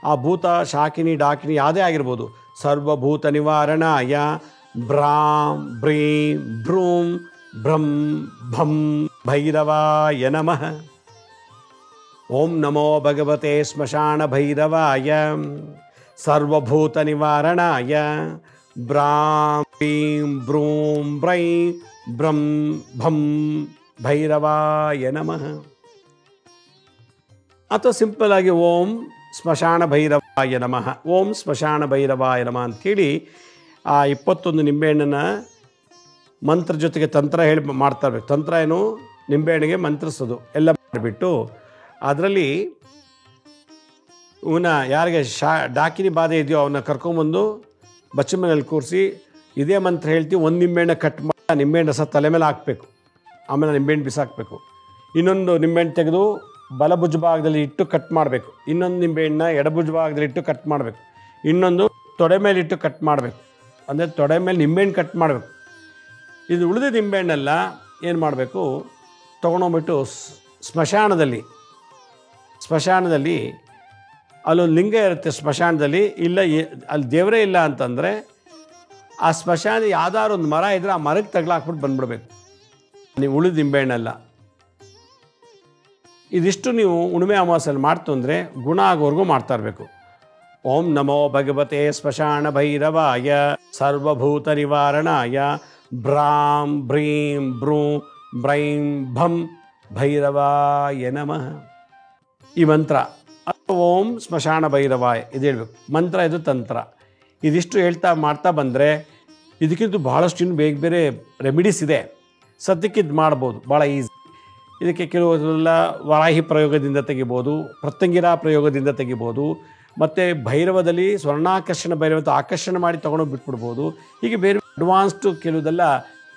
ಆ ಭೂತ ಶಾಕಿನಿ ಡಾಕಿನಿ ಯಾವುದೇ ಆಗಿರ್ಬೋದು. ಸರ್ವಭೂತ ನಿವಾರಣಾಯ ಬ್ರಾಂ ಬ್ರೀಂ ಭ್ರೂಂ ಭ್ರಂ ಭಂ ಭೈರವಾಯ ನಮಃ. ಓಂ ನಮೋ ಭಗವತೆ ಸ್ಮಶಾನ ಭೈರವಾಯ ಸರ್ವಭೂತ ನಿವಾರಣಾಯ ಬ್ರಾಂ ಭೀಂ ಭ್ರೂಂ ಬ್ರೈಂ ಭ್ರಂ ಭಂ ಭೈರವಾಯ ನಮಃ. ಅಥವಾ ಸಿಂಪಲ್ ಆಗಿ ಓಂ ಸ್ಮಶಾನ ಭೈರವಾಯ ನಮಃ, ಓಂ ಸ್ಮಶಾನ ಭೈರವಾಯ ನಮಃ ಅಂಥೇಳಿ ಆ 21 ನಿಂಬೆಹಣ್ಣನ್ನು ಮಂತ್ರ ಜೊತೆಗೆ ತಂತ್ರ ಹೇಳಿ ಮಾಡ್ತಾ ಇರಬೇಕು. ತಂತ್ರ ಏನು, ನಿಂಬೆಹಣ್ಣಿಗೆ ಮಂತ್ರಿಸೋದು ಎಲ್ಲ ಮಾಡಿಬಿಟ್ಟು ಅದರಲ್ಲಿ ಇವನ್ನ ಯಾರಿಗೆ ಡಾಕಿನಿ ಬಾಧೆ ಇದೆಯೋ ಅವನ್ನ ಕರ್ಕೊಂಬಂದು ಬಚ್ಚ ಮನೇಲಿ ಕೂರಿಸಿ ಇದೇ ಮಂತ್ರ ಹೇಳ್ತೀವಿ. ಒಂದು ನಿಂಬೆಹಣ್ಣು ಕಟ್ ಮಾಡಿ ನಿಂಬೆಹಣ್ಣು ರಸ ತಲೆ ಮೇಲೆ ಹಾಕಬೇಕು. ಆಮೇಲೆ ನಿಂಬೆಹಣ್ಣು ಬಿಸಾಕಬೇಕು. ಇನ್ನೊಂದು ನಿಂಬೆಹಣ್ಣು ತೆಗೆದು ಬಲಭುಜ ಭಾಗದಲ್ಲಿ ಇಟ್ಟು ಕಟ್ ಮಾಡಬೇಕು. ಇನ್ನೊಂದು ನಿಂಬೆಹಣ್ಣು ಎಡಭುಜ ಭಾಗದಲ್ಲಿ ಇಟ್ಟು ಕಟ್ ಮಾಡಬೇಕು. ಇನ್ನೊಂದು ತೊಡೆ ಮೇಲೆ ಇಟ್ಟು ಕಟ್ ಮಾಡಬೇಕು. ಅಂದರೆ ತೊಡೆ ಮೇಲೆ ನಿಂಬೆಹಣ್ಣು ಕಟ್ ಮಾಡಬೇಕು. ಇದು ಉಳಿದ ನಿಂಬೆಹಣ್ಣೆಲ್ಲ ಏನು ಮಾಡಬೇಕು, ತೊಗೊಂಡೋಗ್ಬಿಟ್ಟು ಸ್ಮಶಾನದಲ್ಲಿ ಅಲ್ಲೊಂದು ಲಿಂಗ ಇರುತ್ತೆ ಸ್ಮಶಾನದಲ್ಲಿ. ಇಲ್ಲ ಅಲ್ಲಿ ದೇವರೇ ಇಲ್ಲ ಅಂತಂದರೆ ಆ ಸ್ಮಶಾನ ಯಾವ್ದಾದ್ರು ಒಂದು ಮರ ಇದ್ದರೆ ಆ ಮರಕ್ಕೆ ತಗಲಾಕ್ಬಿಟ್ಟು ಬಂದ್ಬಿಡ್ಬೇಕು ನೀವು ಉಳಿದ ನಿಂಬೆಹಣ್ಣೆಲ್ಲ. ಇದಿಷ್ಟು ನೀವು ಹುಣ್ಣಿಮೆ ಅಮಾವಾಸ್ಯೆಯಲ್ಲಿ ಮಾಡ್ತು ಅಂದರೆ ಗುಣ ಆಗೋವರೆಗೂ ಮಾಡ್ತಾ ಇರಬೇಕು. ಓಂ ನಮೋ ಭಗವತೆ ಸ್ಮಶಾನ ಭೈರವಾಯ ಸರ್ವಭೂತ ನಿವಾರಣಾಯ ಬ್ರಾಂ ಬ್ರೀಂ ಭ್ರೂಂ ಬ್ರೈಂ ಭಂ ಭೈರವಾಯ ನಮಃ. ಈ ಮಂತ್ರ ಓಂ ಸ್ಮಶಾನ ಭೈರವಾಯ ಇದು ಹೇಳಬೇಕು. ಮಂತ್ರ ಇದು ತಂತ್ರ. ಇದಿಷ್ಟು ಹೇಳ್ತಾ ಮಾಡ್ತಾ ಬಂದರೆ ಇದಕ್ಕಿಂತ ಭಾಳಷ್ಟು ಇನ್ನು ಬೇರೆ ರೆಮಿಡೀಸ್ ಇದೆ. ಸದ್ಯಕ್ಕೆ ಇದು ಮಾಡ್ಬೋದು, ಭಾಳ ಈಸಿ. ಇದಕ್ಕೆ ಕೆಲವೆಲ್ಲ ವರಾಹಿ ಪ್ರಯೋಗದಿಂದ ತೆಗಿಬೋದು, ಪ್ರತ್ಯಂಗಿರ ಪ್ರಯೋಗದಿಂದ ತೆಗಿಬೋದು. ಮತ್ತು ಭೈರವದಲ್ಲಿ ಸ್ವರ್ಣಾಕರ್ಷಣ ಭೈರವ ಆಕರ್ಷಣೆ ಮಾಡಿ ತೊಗೊಂಡೋಗಿ ಬಿಟ್ಬಿಡ್ಬೋದು. ಹೀಗೆ ಬೇರೆ ಅಡ್ವಾನ್ಸ್ಡು ಕೆಲವುದೆಲ್ಲ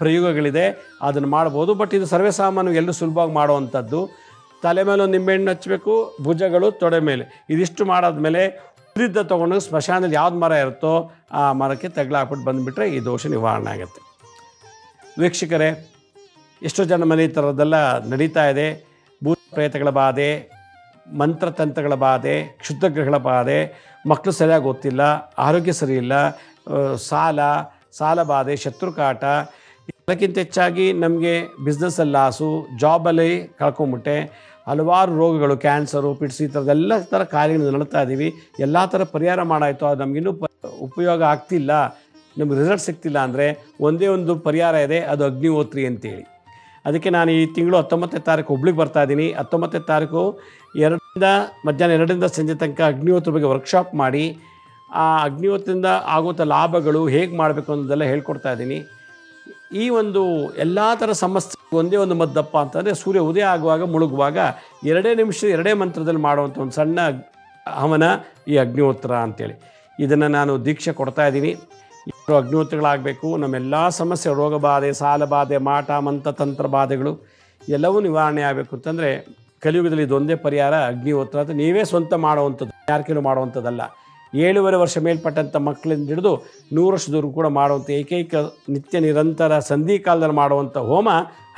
ಪ್ರಯೋಗಗಳಿದೆ, ಅದನ್ನು ಮಾಡ್ಬೋದು. ಬಟ್ ಇದು ಸರ್ವೇಸಾಮಾನ್ಯ ಎಲ್ಲರೂ ಸುಲಭವಾಗಿ ಮಾಡುವಂಥದ್ದು. ತಲೆ ಮೇಲೆ ಒಂದು ನಿಂಬೆಹಣ್ಣು ಹಚ್ಚಬೇಕು, ಭುಜಗಳು ತೊಡೆ ಮೇಲೆ. ಇದಿಷ್ಟು ಮಾಡಾದ್ಮೇಲೆ ಇದ್ದ ತೊಗೊಂಡು ಸ್ಮಶಾನದಲ್ಲಿ ಯಾವ್ದು ಮರ ಇರುತ್ತೋ ಆ ಮರಕ್ಕೆ ತಗಲಾಕ್ಬಿಟ್ಟು ಬಂದುಬಿಟ್ರೆ ಈ ದೋಷ ನಿವಾರಣೆ ಆಗುತ್ತೆ. ವೀಕ್ಷಕರೇ, ಎಷ್ಟೋ ಜನ ಮನೆ ಈ ಥರದ್ದೆಲ್ಲ ನಡೀತಾ ಇದೆ. ಭೂತ ಪ್ರೇತಗಳ ಬಾಧೆ, ಮಂತ್ರತಂತ್ರಗಳ ಬಾಧೆ, ಕ್ಷುದ್ರಗ್ರಹಗಳ ಬಾಧೆ, ಮಕ್ಕಳು ಸರಿಯಾಗಿ ಓದ್ತಿಲ್ಲ, ಆರೋಗ್ಯ ಸರಿಯಿಲ್ಲ, ಸಾಲ ಬಾಧೆ, ಶತ್ರುಕಾಟ, ಅದಕ್ಕಿಂತ ಹೆಚ್ಚಾಗಿ ನಮಗೆ ಬಿಸ್ನೆಸ್ಸಲ್ಲಿ ಲಾಸು, ಜಾಬಲ್ಲಿ ಕಳ್ಕೊಂಬಿಟ್ಟೆ, ಹಲವಾರು ರೋಗಗಳು, ಕ್ಯಾನ್ಸರು, ಪಿಟ್ಸ್, ಈ ಥರದ್ದೆಲ್ಲ ಥರ ಕಾರ್ಯಗಳನ್ನು ನಡ್ತಾ ಇದ್ದೀವಿ. ಎಲ್ಲ ಥರ ಪರಿಹಾರ ಮಾಡಾಯಿತು, ಅದು ನಮಗಿನ್ನೂ ಉಪಯೋಗ ಆಗ್ತಿಲ್ಲ, ನಮ್ಗೆ ರಿಸಲ್ಟ್ ಸಿಗ್ತಿಲ್ಲ ಅಂದರೆ ಒಂದೇ ಒಂದು ಪರಿಹಾರ ಇದೆ, ಅದು ಅಗ್ನಿಹೋತ್ರಿ ಅಂತೇಳಿ. ಅದಕ್ಕೆ ನಾನು ಈ ತಿಂಗಳು 19ನೇ ತಾರೀಕು ಹುಬ್ಳಿಗೆ ಬರ್ತಾಯಿದ್ದೀನಿ. 19ನೇ ತಾರೀಕು ಮಧ್ಯಾಹ್ನ 2ರಿಂದ ಸಂಜೆ ತನಕ ಅಗ್ನಿಹೋತ್ರ ಬಗ್ಗೆ ವರ್ಕ್ಶಾಪ್ ಮಾಡಿ ಆ ಅಗ್ನಿಹೋತ್ರದಿಂದ ಆಗುವಂಥ ಲಾಭಗಳು ಹೇಗೆ ಮಾಡಬೇಕು ಅನ್ನೋದೆಲ್ಲ ಹೇಳ್ಕೊಡ್ತಾ ಇದ್ದೀನಿ. ಈ ಒಂದು ಎಲ್ಲ ಥರ ಸಮಸ್ಯೆ ಒಂದೇ ಒಂದು ಮದ್ದಪ್ಪ ಅಂತಂದರೆ ಸೂರ್ಯ ಉದಯ ಆಗುವಾಗ ಮುಳುಗುವಾಗ 2 ನಿಮಿಷ 2 ಮಂತ್ರದಲ್ಲಿ ಮಾಡುವಂಥ ಒಂದು ಸಣ್ಣ ಹವನ ಈ ಅಗ್ನಿಹೋತ್ರ ಅಂತೇಳಿ. ಇದನ್ನು ನಾನು ದೀಕ್ಷೆ ಕೊಡ್ತಾಯಿದ್ದೀನಿ. ಯಾರು ಅಗ್ನಿಹೋತ್ರಗಳಾಗಬೇಕು, ನಮ್ಮೆಲ್ಲ ಸಮಸ್ಯೆ, ರೋಗ ಬಾಧೆ, ಸಾಲ ಬಾಧೆ, ಮಾಟ ಮಂತ್ರ ತಂತ್ರ ಬಾಧೆಗಳು ಎಲ್ಲವೂ ನಿವಾರಣೆ ಆಗಬೇಕು ಅಂತಂದರೆ ಕಲಿಯುಗದಲ್ಲಿ ಇದೊಂದೇ ಪರಿಹಾರ, ಅಗ್ನಿಹೋತ್ರ. ಅಂತ ನೀವೇ ಸ್ವಂತ ಮಾಡುವಂಥದ್ದು, ಯಾರ ಕೆಲವು ಮಾಡುವಂಥದ್ದಲ್ಲ. 7.5 ವರ್ಷ ಮೇಲ್ಪಟ್ಟಂಥ ಮಕ್ಕಳಿಂದ ಹಿಡಿದು 100 ವರ್ಷದವರೆಗೂ ಕೂಡ ಮಾಡುವಂಥ ಏಕೈಕ ನಿತ್ಯ ನಿರಂತರ ಸಂಧಿ ಕಾಲದಲ್ಲಿ ಮಾಡುವಂಥ ಹೋಮ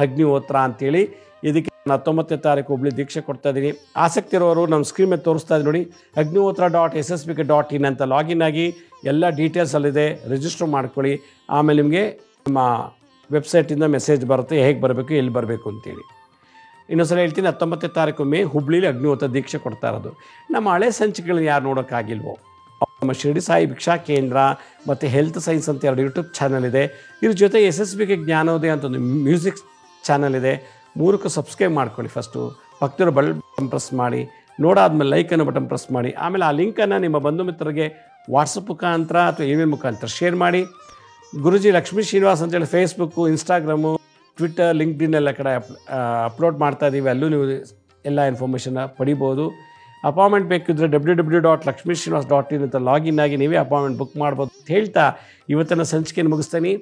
ಅಗ್ನಿಹೋತ್ರ ಅಂತೇಳಿ. ಇದಕ್ಕೆ 19ನೇ ತಾರೀಕು ಹುಬ್ಳಿ ದೀಕ್ಷೆ ಕೊಡ್ತಾಯಿದ್ದೀನಿ. ಆಸಕ್ತಿ ಇರೋರು ನಮ್ಮ ಸ್ಕ್ರೀನ್ ಮೇಲೆ ತೋರಿಸ್ತಾ ಇದ್ದೀನಿ ನೋಡಿ, agnihotra.ssbk.in ಅಂತ ಲಾಗಿನ್ ಆಗಿ ಎಲ್ಲ ಡೀಟೇಲ್ಸಲ್ಲಿದೆ, ರಿಜಿಸ್ಟರ್ ಮಾಡ್ಕೊಳ್ಳಿ. ಆಮೇಲೆ ನಿಮಗೆ ನಮ್ಮ ವೆಬ್ಸೈಟಿಂದ ಮೆಸೇಜ್ ಬರುತ್ತೆ ಹೇಗೆ ಬರಬೇಕು, ಎಲ್ಲಿ ಬರಬೇಕು ಅಂತೇಳಿ. ಇನ್ನೊಂದ್ಸಲ ಹೇಳ್ತೀನಿ, 19ನೇ ತಾರೀಕು ಮೇ ಹುಬ್ಳಿಲಿ ಅಗ್ನಿಹೋತ್ರ ದೀಕ್ಷೆ ಕೊಡ್ತಾ ಇರೋದು. ನಮ್ಮ ಹಳೆ ಸಂಚಿಕೆಗಳನ್ನ ಯಾರು ನೋಡೋಕ್ಕಾಗಿಲ್ವೋ, ನಮ್ಮ ಶಿರಡಿ ಸಾಯಿ ಭಿಕ್ಷಾ ಕೇಂದ್ರ ಮತ್ತು ಹೆಲ್ತ್ ಸೈನ್ಸ್ ಅಂತ 2 ಯೂಟ್ಯೂಬ್ ಚಾನಲ್ ಇದೆ. ಇದ್ರ ಜೊತೆ SSBK ಜ್ಞಾನೋದಯ ಅಂತ ಒಂದು ಮ್ಯೂಸಿಕ್ ಚಾನಲ್ ಇದೆ. 3ಕ್ಕೂ ಸಬ್ಸ್ಕ್ರೈಬ್ ಮಾಡ್ಕೊಳ್ಳಿ. ಫಸ್ಟು ಪಕ್ಕದ ಬೆಲ್ ಬಟನ್ ಪ್ರೆಸ್ ಮಾಡಿ, ನೋಡಾದ್ಮೇಲೆ ಲೈಕ್ ಅನ್ನೋ ಬಟನ್ ಪ್ರೆಸ್ ಮಾಡಿ. ಆಮೇಲೆ ಆ ಲಿಂಕನ್ನು ನಿಮ್ಮ ಬಂಧು ಮಿತ್ರರಿಗೆ ವಾಟ್ಸಪ್ ಮುಖಾಂತರ ಅಥವಾ ಇಮೇಲ್ ಮುಖಾಂತರ ಶೇರ್ ಮಾಡಿ. ಗುರುಜಿ ಲಕ್ಷ್ಮೀ ಶ್ರೀನಿವಾಸ್ ಅಂತೇಳಿ ಫೇಸ್ಬುಕ್ಕು, ಇನ್ಸ್ಟಾಗ್ರಾಮು, ಟ್ವಿಟ್ಟರ್, ಲಿಂಕ್ಡ್ಇನ್ ಎಲ್ಲ ಕಡೆ ಅಪ್ಲೋಡ್ ಮಾಡ್ತಾಯಿದ್ದೀವಿ. ಅಲ್ಲೂ ನೀವು ಎಲ್ಲ ಇನ್ಫಾರ್ಮೇಷನ್ನ ಪಡಿಬೋದು. ಅಪಾಯಿಂಟ್ಮೆಂಟ್ ಬೇಕಿದ್ದರೆ www.lakshmisrinivas.in ಅಂತ ಲಾಗಿನ್ ಆಗಿ ನೀವೇ ಅಪಾಯಿಂಟ್ಮೆಂಟ್ ಬುಕ್ ಮಾಡ್ಬೋದು ಅಂತ ಹೇಳ್ತಾ ಇವತ್ತಿನ ಸಂಚಿಕೆಯನ್ನು ಮುಗಿಸ್ತೀನಿ.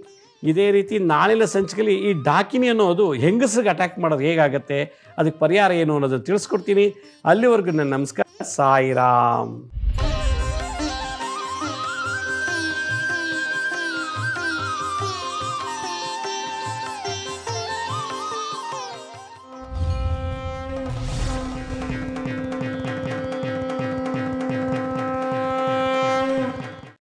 ಇದೇ ರೀತಿ ನಾಳಿನ ಸಂಚಿಕೆಯಲ್ಲಿ ಈ ಡಾಕಿನಿ ಅನ್ನೋದು ಹೆಂಗಸ್ರಿಗೆ ಅಟ್ಯಾಕ್ ಮಾಡೋದು ಹೇಗಾಗುತ್ತೆ, ಅದಕ್ಕೆ ಪರಿಹಾರ ಏನು ಅನ್ನೋದು ತಿಳಿಸ್ಕೊಡ್ತೀನಿ. ಅಲ್ಲಿವರೆಗೂ ನನ್ನ ನಮಸ್ಕಾರ. ಸಾಯಿರಾಮ್.